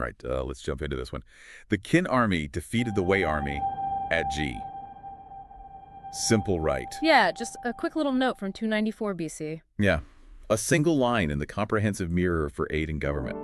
Right, let's jump into this one. The Qin army defeated the Wei army at Ji. Simple right. Yeah, just a quick little note from 294 BC. Yeah. A single line in the comprehensive mirror for aid in government.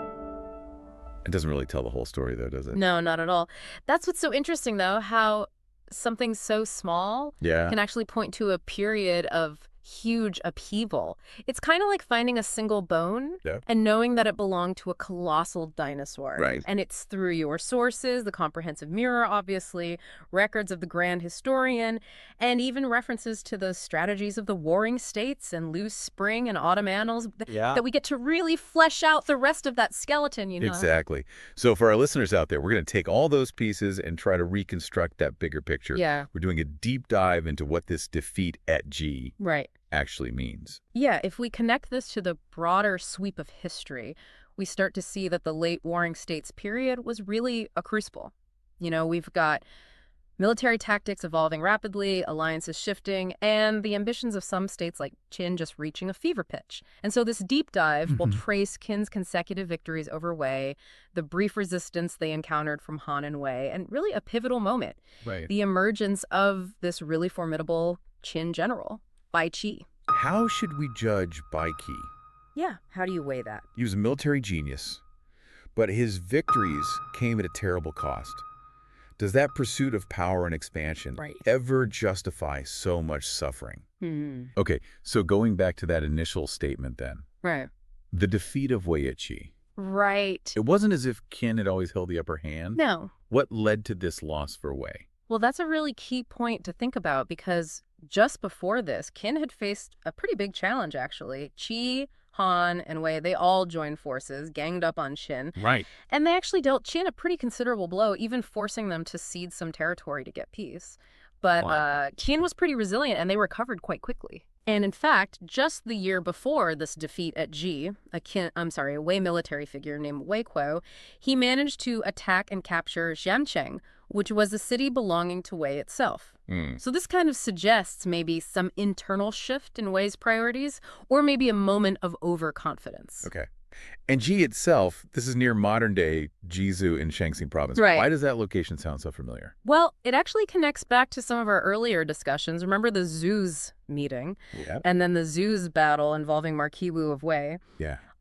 It doesn't really tell the whole story, though, does it? No, not at all. That's what's so interesting, though, how something so small can actually point to a period of huge upheaval. It's kind of like finding a single bone and knowing that it belonged to a colossal dinosaur. Right. And it's through your sources, the comprehensive mirror, obviously, records of the grand historian, and even references to the strategies of the warring states and loose spring and autumn annals that we get to really flesh out the rest of that skeleton, you know? Exactly. So for our listeners out there, we're going to take all those pieces and try to reconstruct that bigger picture. Yeah. We're doing a deep dive into what this defeat at Ji actually means. Yeah, if we connect this to the broader sweep of history, we start to see that the late Warring States period was really a crucible. You know, we've got military tactics evolving rapidly, alliances shifting, and the ambitions of some states like Qin just reaching a fever pitch. And so this deep dive will trace Qin's consecutive victories over Wei, the brief resistance they encountered from Han and Wei, and really a pivotal moment, the emergence of this really formidable Qin general, Bai Qi. How should we judge Bai Qi? Yeah, how do you weigh that? He was a military genius, but his victories came at a terrible cost. Does that pursuit of power and expansion ever justify so much suffering? Okay, so going back to that initial statement then. The defeat of Wei Qi. It wasn't as if Qin had always held the upper hand. No. What led to this loss for Wei? Well, that's a really key point to think about because just before this, Qin had faced a pretty big challenge, actually. Qi, Han, and Wei, they all joined forces, ganged up on Qin. And they actually dealt Qin a pretty considerable blow, even forcing them to cede some territory to get peace. But Qin was pretty resilient, and they recovered quite quickly. And in fact, just the year before this defeat at Ji, a Wei military figure named Wei Kuo, he managed to attack and capture Xiancheng, which was a city belonging to Wei itself. So this kind of suggests maybe some internal shift in Wei's priorities, or maybe a moment of overconfidence. Okay. And Ji itself, this is near modern-day Jizu in Shaanxi province. Why does that location sound so familiar? Well, it actually connects back to some of our earlier discussions. Remember the Zhu's meeting? And then the Zhu's battle involving Marquis Wu of Wei?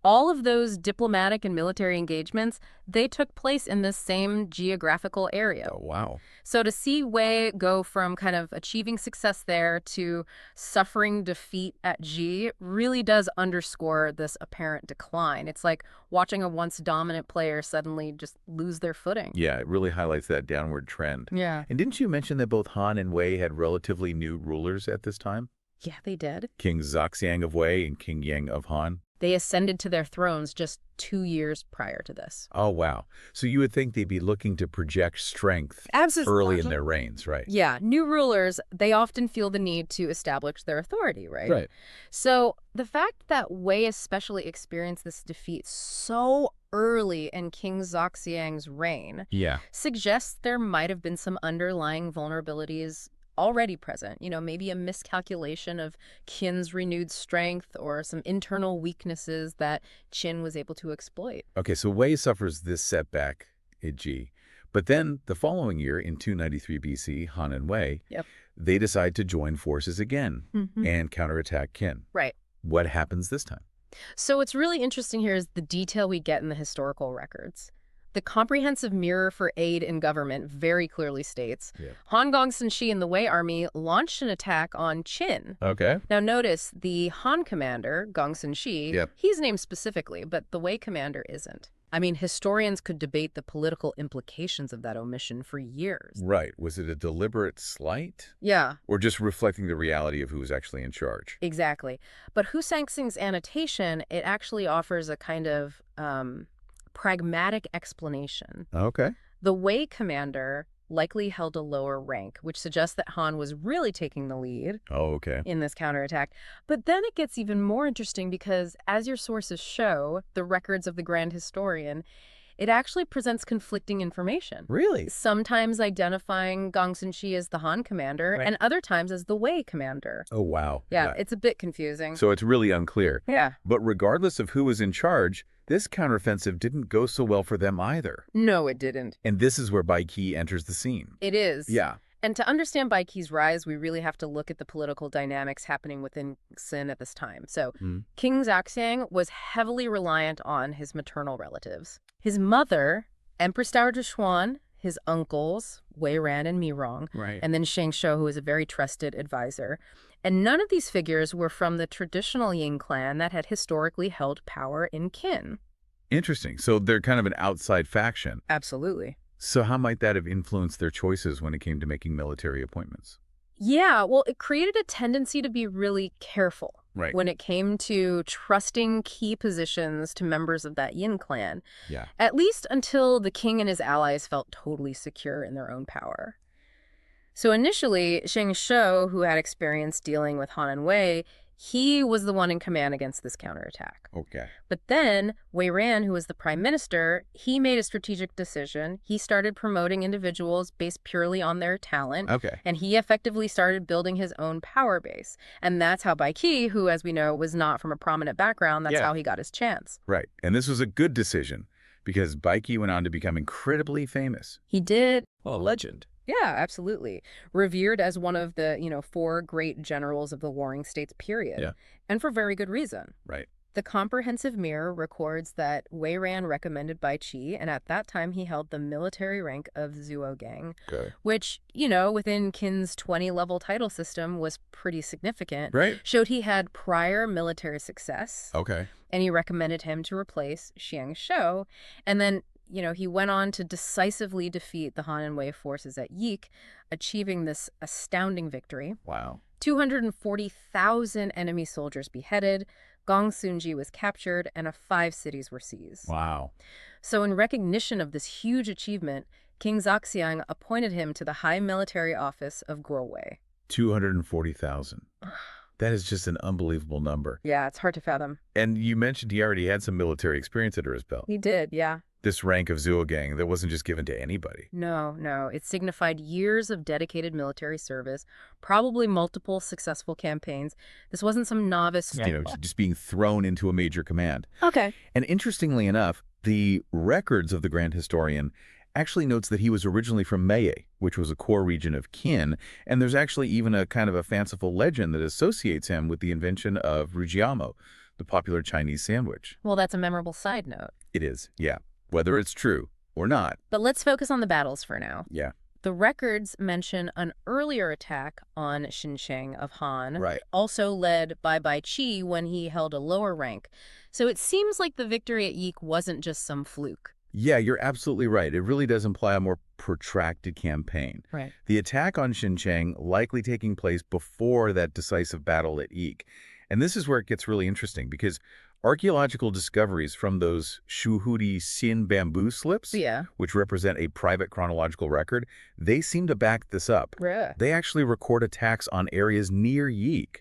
All of those diplomatic and military engagements, they took place in this same geographical area. Oh, wow. So to see Wei go from kind of achieving success there to suffering defeat at Ji really does underscore this apparent decline. It's like watching a once dominant player suddenly just lose their footing. Yeah, it really highlights that downward trend. Yeah. And didn't you mention that both Han and Wei had relatively new rulers at this time? Yeah, they did. King Zhaoxiang of Wei and King Ying of Han? They ascended to their thrones just 2 years prior to this. Oh, wow. So you would think they'd be looking to project strength early in their reigns, right? Yeah. New rulers, they often feel the need to establish their authority, right? So the fact that Wei especially experienced this defeat so early in King Zhaoxiang's reign suggests there might have been some underlying vulnerabilities already present, you know, maybe a miscalculation of Qin's renewed strength or some internal weaknesses that Qin was able to exploit. Okay, so Wei suffers this setback at Ji. But then the following year, in 293 BC, Han and Wei, they decide to join forces again and counterattack Qin. What happens this time? So what's really interesting here is the detail we get in the historical records. The comprehensive mirror for aid in government very clearly states Han Gongsun and the Wei army launched an attack on Qin. Now notice the Han commander, Gongsun he's named specifically, but the Wei commander isn't. I mean, historians could debate the political implications of that omission for years. Was it a deliberate slight? Yeah. Or just reflecting the reality of who was actually in charge? Exactly. But Hu Sanxing's annotation, it actually offers a kind of pragmatic explanation. The Wei commander likely held a lower rank, which suggests that Han was really taking the lead in this counterattack. But then it gets even more interesting because, as your sources show, the records of the grand historian, it actually presents conflicting information. Sometimes identifying Gongsun as the Han commander and other times as the Wei commander. Oh, wow. Yeah, it's a bit confusing. So it's really unclear. But regardless of who was in charge, this counteroffensive didn't go so well for them either. No, it didn't. And this is where Bai Qi enters the scene. It is. Yeah. And to understand Bai Qi's rise, we really have to look at the political dynamics happening within Xin at this time. So, King Zhaxiang was heavily reliant on his maternal relatives. His mother, Empress Dowager Xuan, his uncles, Wei Ran and Mi Rong, and then Shang Shou, who was a very trusted advisor. And none of these figures were from the traditional Ying clan that had historically held power in Qin. Interesting. So they're kind of an outside faction. Absolutely. So how might that have influenced their choices when it came to making military appointments? Yeah, well, it created a tendency to be really careful when it came to trusting key positions to members of that Yin clan. Yeah. At least until the king and his allies felt totally secure in their own power. So initially, Shang Shou, who had experience dealing with Han and Wei, he was the one in command against this counterattack. Okay. But then Wei Ran, who was the prime minister, he made a strategic decision. He started promoting individuals based purely on their talent. Okay. And he effectively started building his own power base. And that's how Bai Qi, who, as we know, was not from a prominent background, that's how he got his chance. Right. And this was a good decision because Bai Qi went on to become incredibly famous. He did. Well, a legend. Yeah, absolutely. Revered as one of the, 4 great generals of the Warring States period. Yeah. And for very good reason. Right. The Comprehensive Mirror records that Wei Ran recommended Bai Qi, and at that time he held the military rank of Zuogang, which, within Qin's 20-level title system was pretty significant. Right. Showed he had prior military success. Okay. And he recommended him to replace Xiang Shou. And then he went on to decisively defeat the Han and Wei forces at Yique, achieving this astounding victory. Wow. 240,000 enemy soldiers beheaded, Gong Sunji was captured, and 5 cities were seized. Wow. So in recognition of this huge achievement, King Zhaxiang appointed him to the high military office of Guowei. 240,000. That is just an unbelievable number. Yeah, it's hard to fathom. And you mentioned he already had some military experience under his belt. He did, yeah. This rank of Zuogang that wasn't just given to anybody. No. It signified years of dedicated military service, probably multiple successful campaigns. This wasn't some novice... just being thrown into a major command. Okay. And interestingly enough, the records of the Grand Historian actually notes that he was originally from Mei, which was a core region of Qin, and there's actually even a kind of a fanciful legend that associates him with the invention of rujiamo, the popular Chinese sandwich. Well, that's a memorable side note. It is, yeah. Whether it's true or not. But let's focus on the battles for now. Yeah. The records mention an earlier attack on Xinsheng of Han, also led by Bai Qi when he held a lower rank. So it seems like the victory at Yique wasn't just some fluke. Yeah, you're absolutely right. It really does imply a more protracted campaign. Right. The attack on Xinsheng likely taking place before that decisive battle at Yique. And this is where it gets really interesting because archaeological discoveries from those Shuhudi Xin bamboo slips, which represent a private chronological record, they seem to back this up. They actually record attacks on areas near Yique.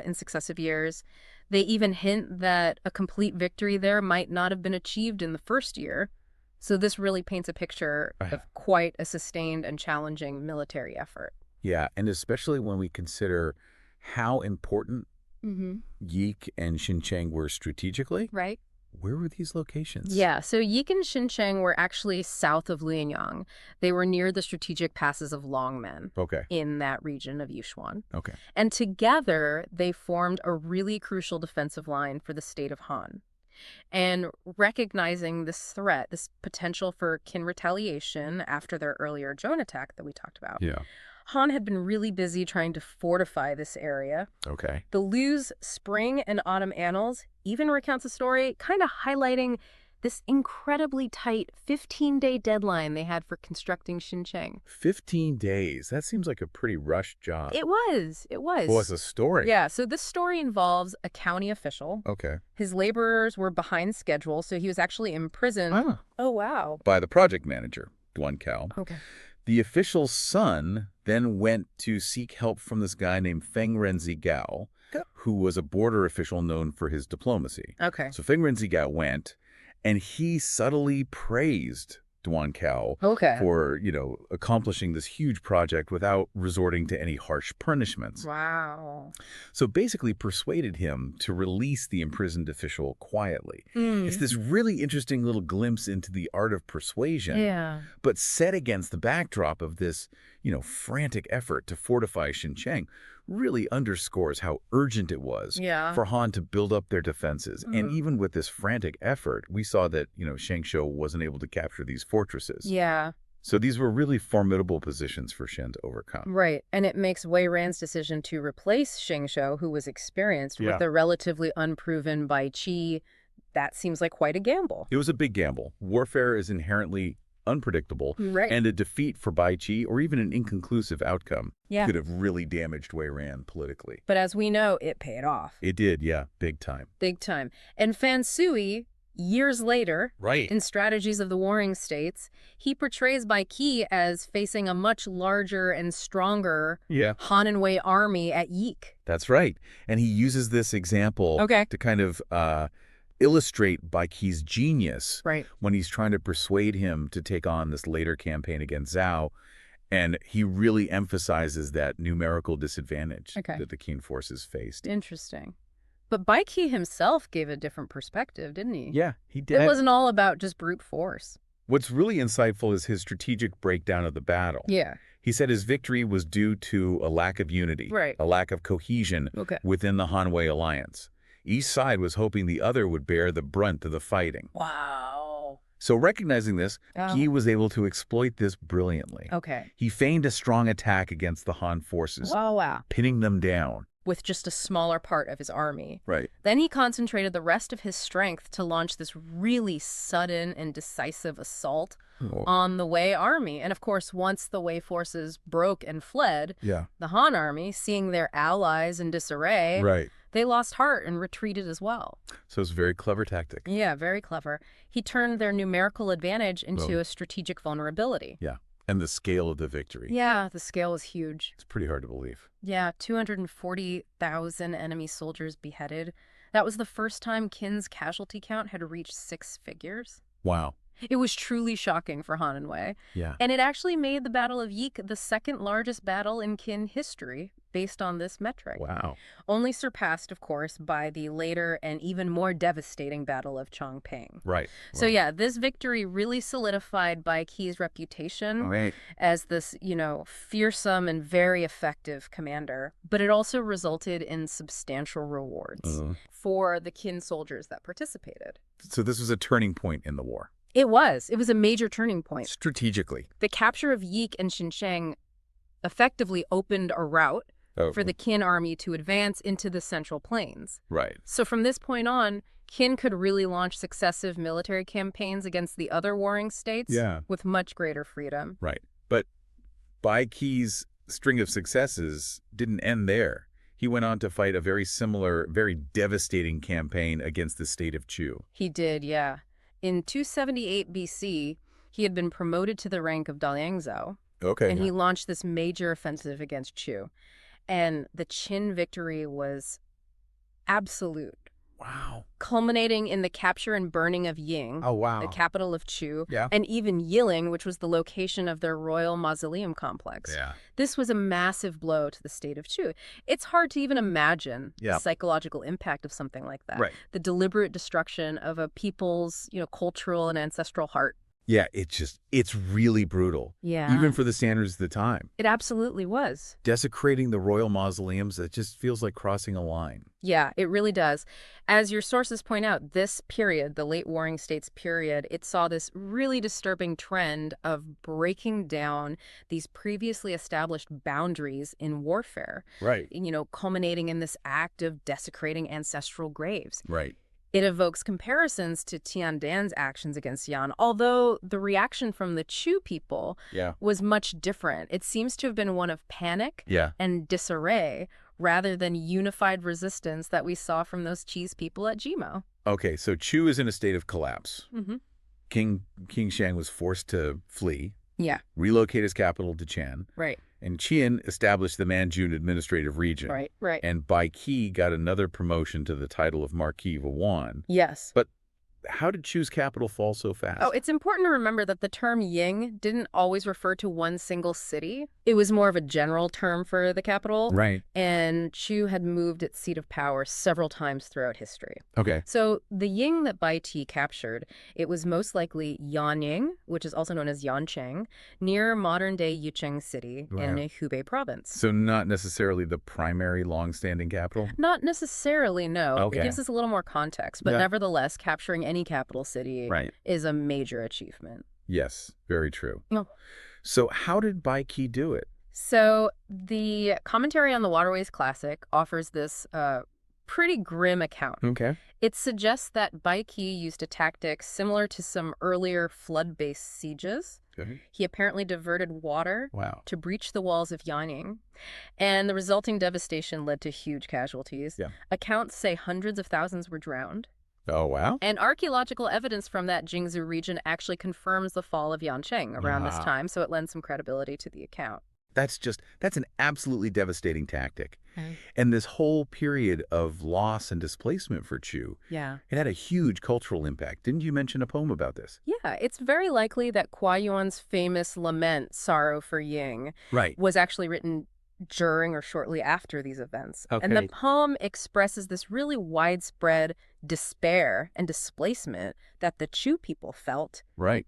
In successive years. They even hint that a complete victory there might not have been achieved in the first year. So this really paints a picture of quite a sustained and challenging military effort. Yeah, and especially when we consider how important Yique and Xinsheng were strategically. Right. Where were these locations? Yeah, so Yique and Xinsheng were actually south of Lianyang. They were near the strategic passes of Longmen in that region of Yushuan. Okay. And together, they formed a really crucial defensive line for the state of Han. And recognizing this threat, this potential for Qin retaliation after their earlier Zhou attack that we talked about, Han had been really busy trying to fortify this area. Okay. The Liu's Spring and Autumn Annals even recounts a story kind of highlighting this incredibly tight 15-day deadline they had for constructing Xinsheng. 15 days. That seems like a pretty rushed job. It was. Well, it's a story. Yeah, so this story involves a county official. Okay. His laborers were behind schedule, so he was actually imprisoned. Oh, wow. By the project manager, Duan Cao. Okay. The official's son then went to seek help from this guy named Feng Renzigao, who was a border official known for his diplomacy. Okay. So Feng Renzigao went, and he subtly praised Duan Cao Okay. for, accomplishing this huge project without resorting to any harsh punishments. Wow. So basically persuaded him to release the imprisoned official quietly. It's this really interesting little glimpse into the art of persuasion, Yeah. but set against the backdrop of this, frantic effort to fortify Xinjiang really underscores how urgent it was for Han to build up their defenses. And even with this frantic effort, we saw that, Shangshou wasn't able to capture these fortresses. Yeah. So these were really formidable positions for Shen to overcome. Right. And it makes Wei Ran's decision to replace Xingshou, who was experienced, with the relatively unproven Bai Qi. That seems like quite a gamble. It was a big gamble. Warfare is inherently unpredictable, and a defeat for Bai Qi, or even an inconclusive outcome, could have really damaged Wei Ran politically. But as we know, it paid off. It did, yeah, big time. Big time. And Fan Sui, years later, in Strategies of the Warring States, he portrays Bai Qi as facing a much larger and stronger Han and Wei army at Yique. That's right. And he uses this example to kind of illustrate Bai Qi's genius when he's trying to persuade him to take on this later campaign against Zhao. And he really emphasizes that numerical disadvantage that the Qin forces faced. Interesting. But Bai Qi himself gave a different perspective, didn't he? Yeah, he did. It wasn't all about just brute force. What's really insightful is his strategic breakdown of the battle. Yeah. He said his victory was due to a lack of unity, a lack of cohesion within the Han-Wei alliance. Each side was hoping the other would bear the brunt of the fighting. Wow. So recognizing this, Qi was able to exploit this brilliantly. He feigned a strong attack against the Han forces, pinning them down. With just a smaller part of his army. Right. Then he concentrated the rest of his strength to launch this really sudden and decisive assault on the Wei army. And of course, once the Wei forces broke and fled, the Han army, seeing their allies in disarray, they lost heart and retreated as well. So it's a very clever tactic. Yeah, very clever. He turned their numerical advantage into a strategic vulnerability. Yeah. And the scale of the victory. Yeah, the scale was huge. It's pretty hard to believe. Yeah, 240,000 enemy soldiers beheaded. That was the first time Qin's casualty count had reached 6 figures. Wow. It was truly shocking for Han and Wei. Yeah. And it actually made the Battle of Yique the second largest battle in Qin history based on this metric. Wow. Only surpassed, of course, by the later and even more devastating Battle of Chongping. Right. So yeah, this victory really solidified Bai Qi's reputation as this, fearsome and very effective commander. But it also resulted in substantial rewards for the Qin soldiers that participated. So this was a turning point in the war. It was. It was a major turning point. Strategically. The capture of Yique and Xinjiang effectively opened a route for the Qin army to advance into the Central Plains. Right. So from this point on, Qin could really launch successive military campaigns against the other warring states with much greater freedom. Right. But Bai Qi's string of successes didn't end there. He went on to fight a very similar, very devastating campaign against the state of Chu. He did, yeah. In 278 BC, he had been promoted to the rank of Daliangzhou. And he launched this major offensive against Chu. And the Qin victory was absolute. Wow. Culminating in the capture and burning of Ying, the capital of Chu, and even Yiling, which was the location of their royal mausoleum complex. This was a massive blow to the state of Chu. It's hard to even imagine the psychological impact of something like that. The deliberate destruction of a people's, cultural and ancestral heart. Yeah, it's really brutal. Yeah. Even for the standards of the time. It absolutely was. Desecrating the royal mausoleums, it just feels like crossing a line. Yeah, it really does. As your sources point out, this period, the late Warring States period, it saw this really disturbing trend of breaking down these previously established boundaries in warfare. Right. Culminating in this act of desecrating ancestral graves. Right. It evokes comparisons to Tiandan's actions against Yan, although the reaction from the Chu people was much different. It seems to have been one of panic and disarray rather than unified resistance that we saw from those Qi's people at Jimo. Okay, so Chu is in a state of collapse. King Shang was forced to flee, relocate his capital to Qian. And Qian established the Manjun administrative region. And Bai Qi got another promotion to the title of Marquis of Wuhan. But how did Chu's capital fall so fast? Oh, it's important to remember that the term Ying didn't always refer to one single city. It was more of a general term for the capital. Right. And Chu had moved its seat of power several times throughout history. Okay. So the Ying that Bai Qi captured, it was most likely Yanying, which is also known as Yancheng, near modern-day Yicheng City in Hubei province. So not necessarily the primary long-standing capital? Not necessarily, no. Okay. It gives us a little more context, but nevertheless, capturing any capital city is a major achievement. Yes, very true. Oh. So how did Bai Qi do it? So the Commentary on the Waterways Classic offers this pretty grim account. Okay. It suggests that Bai Qi used a tactic similar to some earlier flood-based sieges. Okay. He apparently diverted water to breach the walls of Yanying, and the resulting devastation led to huge casualties. Yeah. Accounts say hundreds of thousands were drowned. Oh, wow. And archaeological evidence from that Jingzhou region actually confirms the fall of Yancheng around this time, so it lends some credibility to the account. That's an absolutely devastating tactic. And this whole period of loss and displacement for Chu, it had a huge cultural impact. Didn't you mention a poem about this? Yeah, it's very likely that Kuai Yuan's famous lament, Sorrow for Ying, was actually written during or shortly after these events. Okay. And the poem expresses this really widespread despair and displacement that the Chu people felt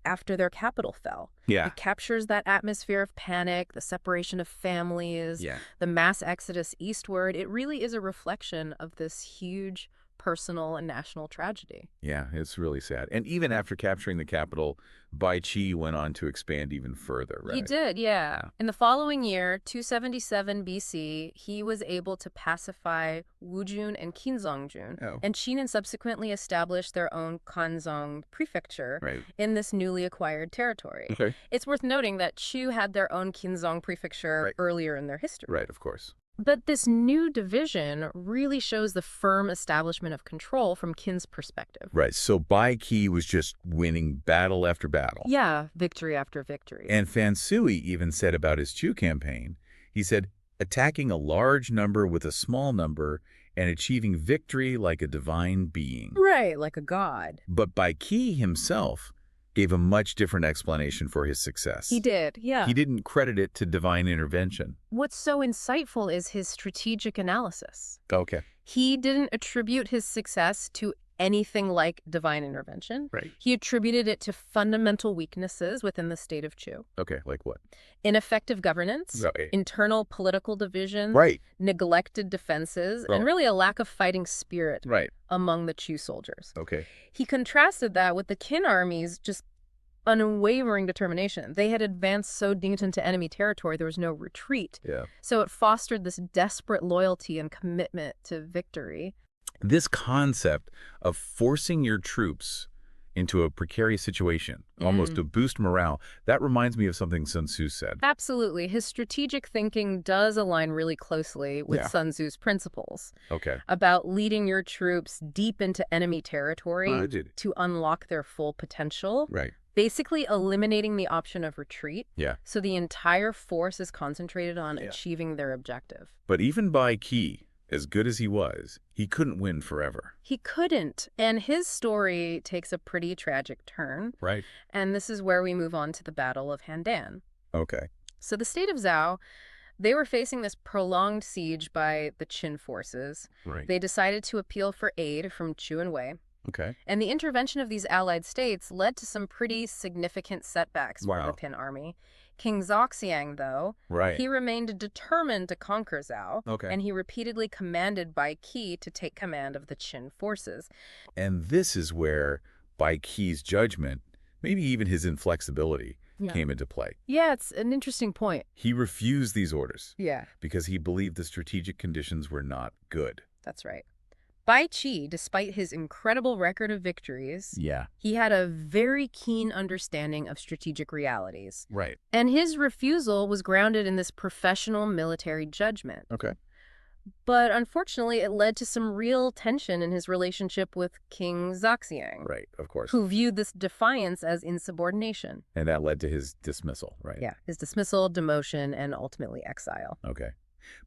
after their capital fell. Yeah. It captures that atmosphere of panic, the separation of families, the mass exodus eastward. It really is a reflection of this huge personal and national tragedy. Yeah, it's really sad. And even after capturing the capital, Bai Qi went on to expand even further, right? He did, yeah. In the following year, 277 BC, he was able to pacify Wujun and Qinzongjun, and Qin subsequently established their own Kanzong prefecture in this newly acquired territory. Okay. It's worth noting that Chu had their own Qinzong prefecture earlier in their history. Right, of course. But this new division really shows the firm establishment of control from Qin's perspective. Right, so Bai Qi was just winning battle after battle. Yeah, victory after victory. And Fan Sui even said about his Chu campaign, he said, attacking a large number with a small number and achieving victory like a divine being. Right, like a god. But Bai Qi himself gave a much different explanation for his success. He did, yeah. He didn't credit it to divine intervention. What's so insightful is his strategic analysis. Okay. He didn't attribute his success to anything like divine intervention. Right. He attributed it to fundamental weaknesses within the state of Chu. Okay, like what? Ineffective governance, internal political divisions, neglected defenses, and really a lack of fighting spirit among the Chu soldiers. Okay. He contrasted that with the Qin army's just unwavering determination. They had advanced so deep into enemy territory, there was no retreat. Yeah. So it fostered this desperate loyalty and commitment to victory. This concept of forcing your troops into a precarious situation, almost to boost morale, that reminds me of something Sun Tzu said. Absolutely. His strategic thinking does align really closely with Sun Tzu's principles. Okay. About leading your troops deep into enemy territory to unlock their full potential. Right. Basically eliminating the option of retreat. Yeah. So the entire force is concentrated on achieving their objective. But even Bai Qi, as good as he was, he couldn't win forever. He couldn't. And his story takes a pretty tragic turn. Right. And this is where we move on to the Battle of Handan. Okay. So the state of Zhao, they were facing this prolonged siege by the Qin forces. Right. They decided to appeal for aid from Chu and Wei. Okay. And the intervention of these allied states led to some pretty significant setbacks for the Qin army. King Zhaoxiang, though, he remained determined to conquer Zhao, and he repeatedly commanded Bai Qi to take command of the Qin forces. And this is where Bai Qi's judgment, maybe even his inflexibility, came into play. Yeah, it's an interesting point. He refused these orders because he believed the strategic conditions were not good. That's right. Bai Qi, despite his incredible record of victories, he had a very keen understanding of strategic realities. Right. And his refusal was grounded in this professional military judgment. Okay. But unfortunately, it led to some real tension in his relationship with King Zhaoxiang. Right, of course. Who viewed this defiance as insubordination. And that led to his dismissal, right? Yeah, his dismissal, demotion, and ultimately exile. Okay.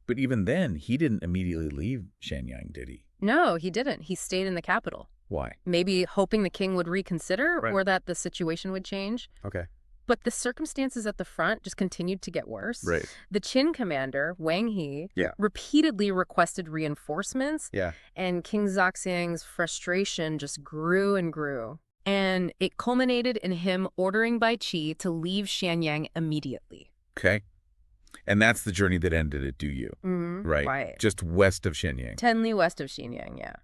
But even then, he didn't immediately leave Shenyang, did he? No, he didn't. He stayed in the capital. Why? Maybe hoping the king would reconsider Right. or that the situation would change. Okay. But the circumstances at the front just continued to get worse. Right. The Qin commander, Wang He, Yeah. repeatedly requested reinforcements. Yeah. And King Zhaoxiang's frustration just grew and grew. And it culminated in him ordering Bai Qi to leave Xianyang immediately. Okay. And that's the journey that ended at Duyu, right? Right. Just west of Shenyang. 10 li west of Xianyang, yeah.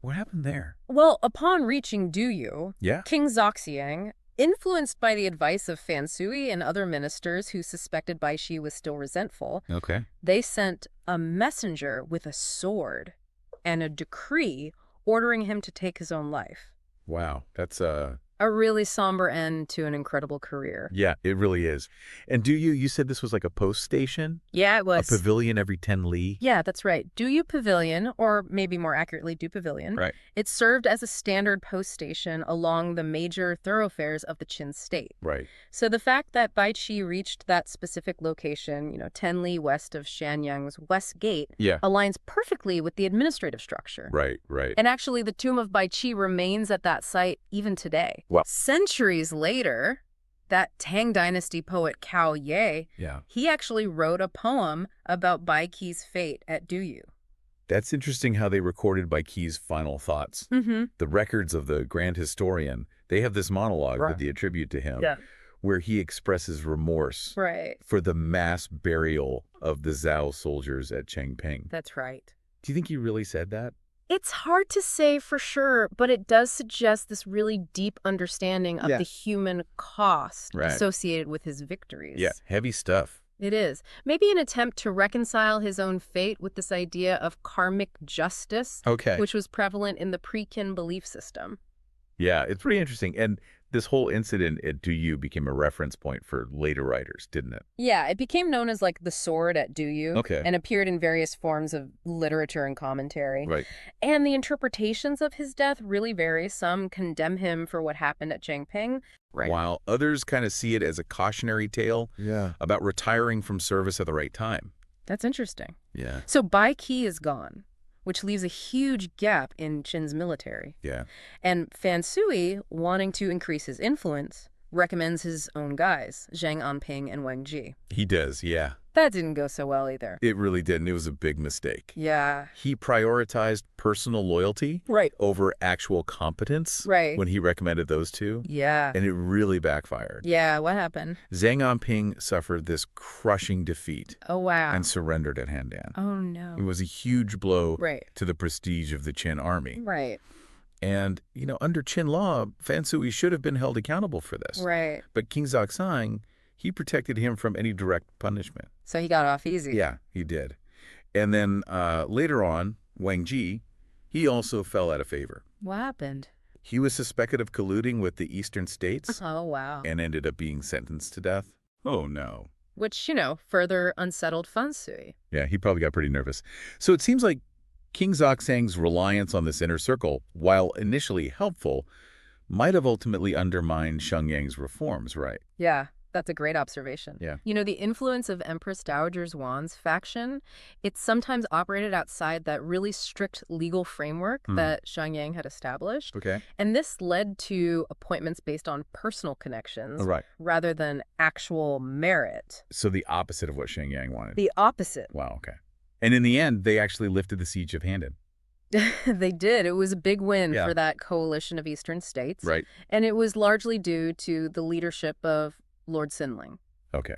What happened there? Well, upon reaching Duyu, Yeah. King Zhaoxiang, influenced by the advice of Fan Sui and other ministers who suspected Bai Qi was still resentful, Okay. they sent a messenger with a sword and a decree ordering him to take his own life. Wow. That's A really somber end to an incredible career. Yeah, it really is. And you said this was like a post station? Yeah, it was. A pavilion every 10 li? Yeah, that's right. Duyu Pavilion, or maybe more accurately, Du Pavilion. Right. It served as a standard post station along the major thoroughfares of the Qin state. Right. So the fact that Bai Qi reached that specific location, 10 li west of Shanyang's west gate, Yeah. aligns perfectly with the administrative structure. Right, right. And actually, the tomb of Bai Qi remains at that site even today. Wow. Centuries later, that Tang Dynasty poet Cao Ye, Yeah. he actually wrote a poem about Bai Qi's fate at Duyu. That's interesting how they recorded Bai Qi's final thoughts. Mm-hmm. The records of the grand historian, they have this monologue that they attribute to him, where he expresses remorse Right. for the mass burial of the Zhao soldiers at Changping. That's right. Do you think he really said that? It's hard to say for sure, but it does suggest this really deep understanding of the human cost associated with his victories. Yeah, heavy stuff. It is. Maybe an attempt to reconcile his own fate with this idea of karmic justice, which was prevalent in the pre-Qin belief system. Yeah, it's pretty interesting. And this whole incident at Duyu became a reference point for later writers, didn't it? Yeah, it became known as like the sword at Duyu and appeared in various forms of literature and commentary. Right. And the interpretations of his death really vary. Some condemn him for what happened at Changping, while others kind of see it as a cautionary tale about retiring from service at the right time. That's interesting. Yeah. So Bai Qi is gone, which leaves a huge gap in Qin's military. Yeah. And Fan Sui, wanting to increase his influence, recommends his own guys, Zhang Anping and Wang Ji. He does, yeah. That didn't go so well either. It really didn't. It was a big mistake. Yeah. He prioritized personal loyalty over actual competence when he recommended those two. Yeah. And it really backfired. Yeah, what happened? Zhang Anping suffered this crushing defeat. Oh, wow. And surrendered at Handan. Oh, no. It was a huge blow to the prestige of the Qin army. Right. And, under Qin law, Fan Sui should have been held accountable for this. Right. But King Zhaoxiang, he protected him from any direct punishment. So he got off easy. Yeah, he did. And then later on, Wang Ji, he also fell out of favor. What happened? He was suspected of colluding with the eastern states. Oh, wow. And ended up being sentenced to death. Oh, no. Which, further unsettled Fan Sui. Yeah, he probably got pretty nervous. So it seems like King Zhaoxiang's reliance on this inner circle, while initially helpful, might have ultimately undermined Xiangyang's reforms, right? Yeah, that's a great observation. Yeah. The influence of Empress Dowager Zhuan's faction, it's sometimes operated outside that really strict legal framework that Xiangyang had established. Okay. And this led to appointments based on personal connections rather than actual merit. So the opposite of what Xiangyang wanted. The opposite. Wow, okay. And in the end, they actually lifted the siege of Handan. They did. It was a big win for that coalition of eastern states. Right. And it was largely due to the leadership of Lord Xinling. Okay.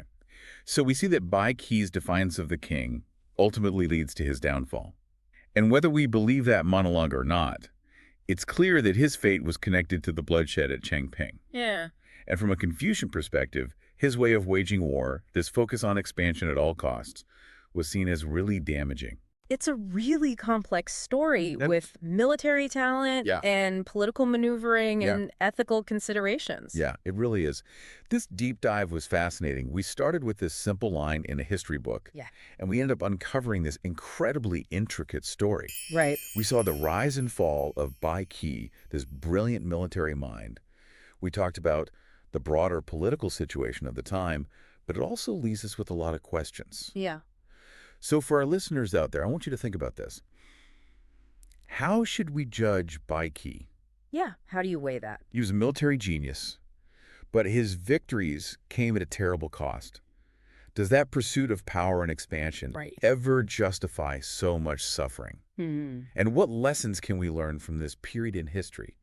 So we see that Bai Qi's defiance of the king ultimately leads to his downfall. And whether we believe that monologue or not, it's clear that his fate was connected to the bloodshed at Changping. Yeah. And from a Confucian perspective, his way of waging war, this focus on expansion at all costs, was seen as really damaging. It's a really complex story with military talent and political maneuvering and ethical considerations. Yeah, it really is. This deep dive was fascinating. We started with this simple line in a history book, and we ended up uncovering this incredibly intricate story. Right. We saw the rise and fall of Bai Qi, this brilliant military mind. We talked about the broader political situation of the time, but it also leaves us with a lot of questions. Yeah. So for our listeners out there, I want you to think about this. How should we judge Bai Qi? Yeah, how do you weigh that? He was a military genius, but his victories came at a terrible cost. Does that pursuit of power and expansion ever justify so much suffering? And what lessons can we learn from this period in history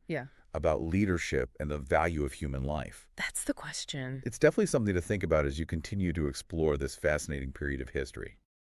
about leadership and the value of human life? That's the question. It's definitely something to think about as you continue to explore this fascinating period of history.